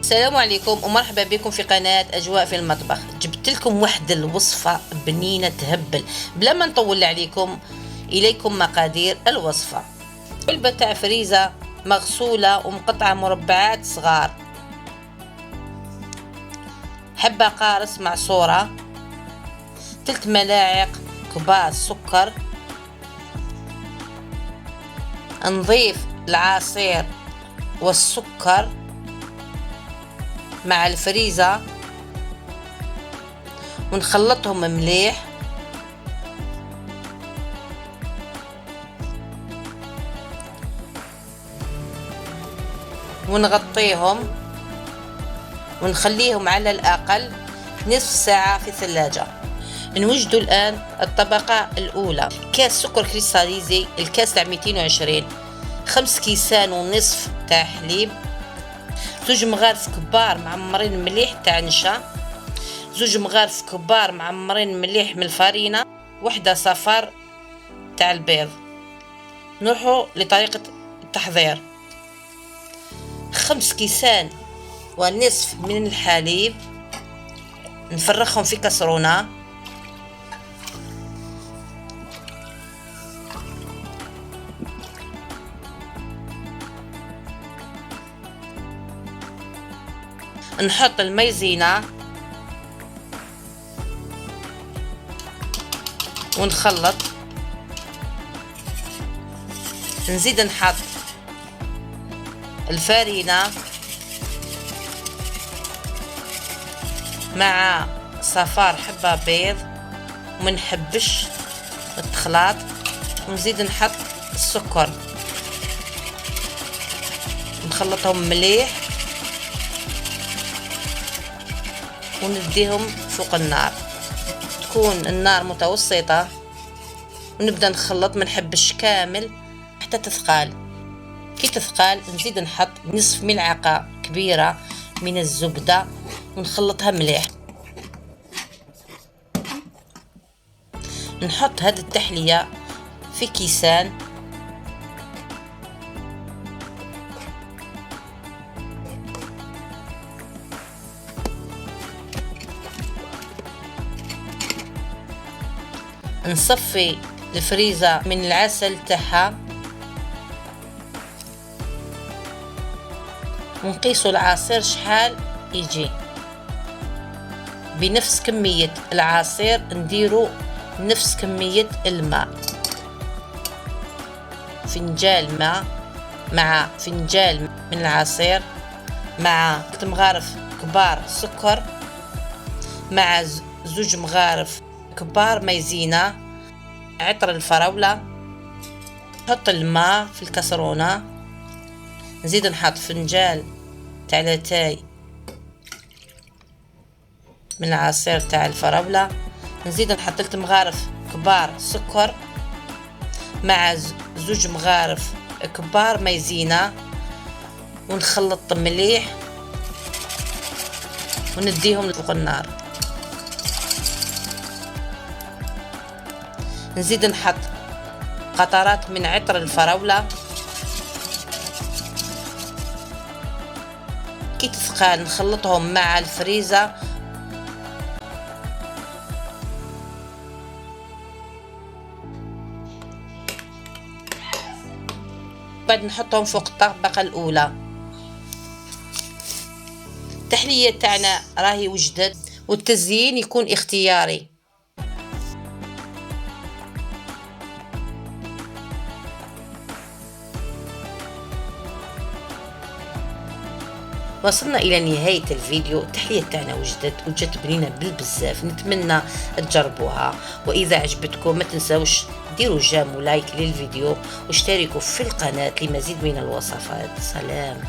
السلام عليكم ومرحبا بكم في قناة أجواء في المطبخ. جبت لكم واحدة الوصفة بنينة تهبل. بلا ما نطول عليكم، إليكم مقادير الوصفة. علبة تاع فريزة مغسولة ومقطعة مربعات صغار، حبة قارص معصورة، 3 ملاعق كبار سكر. نضيف العصير والسكر مع الفريزة ونخلطهم مليح. ونغطيهم ونخليهم على الأقل نصف ساعة في الثلاجة. نوجدوا الآن الطبقة الأولى: كاس سكر كريستاليزي، الكاس تاع 220، 5 كيسان ونصف تاع حليب، 2 مغارف كبار معمرين مليح تاع نشا، 2 مغارف كبار معمرين مليح من الفرينة، 1 صفار تاع البيض. نروحوا لطريقة التحضير: 5 كيسان ونصف من الحليب نفرخهم في كسرونة، نحط المايزينا ونخلط. نزيد نحط الفرينة مع صفار حبة بيض ومنحبش الخلاط، ونزيد نحط السكر، نخلطهم مليح ونديهم فوق النار. تكون النار متوسطة ونبدأ نخلط، منحبش كامل حتى تثقال. كي تثقال نزيد نحط نصف ملعقة كبيرة من الزبدة ونخلطها مليح. نحط هذه التحلية في كيسان، نصفي الفريزة من العسل تاعها ونقيسوا العصير شحال يجي. بنفس كمية العصير نديروا نفس كمية الماء، فنجال ماء مع فنجال من العصير مع 3 مغارف كبار سكر مع 2 مغارف كبار مايزينا، عطر الفراولة. نحط الماء في الكسرونة، نزيد نحط فنجال تاع لاتاي من العصير تاع الفراولة، نزيد نحط 3 مغارف كبار سكر مع 2 مغارف كبار مايزينا، ونخلط مليح ونديهم فوق النار. نزيد نحط قطرات من عطر الفراولة. كي تثقال نخلطهم مع الفريزة، بعد نحطهم فوق الطبقة الأولى. التحلية تاعنا راهي وجدت، والتزيين يكون اختياري. وصلنا الى نهاية الفيديو. التحلية تاعنا وجدت بنينة بالبزاف، نتمنى تجربوها. واذا عجبتكم ما تنسوش ديروا جيم ولايك للفيديو واشتركوا في القناة لمزيد من الوصفات. سلام.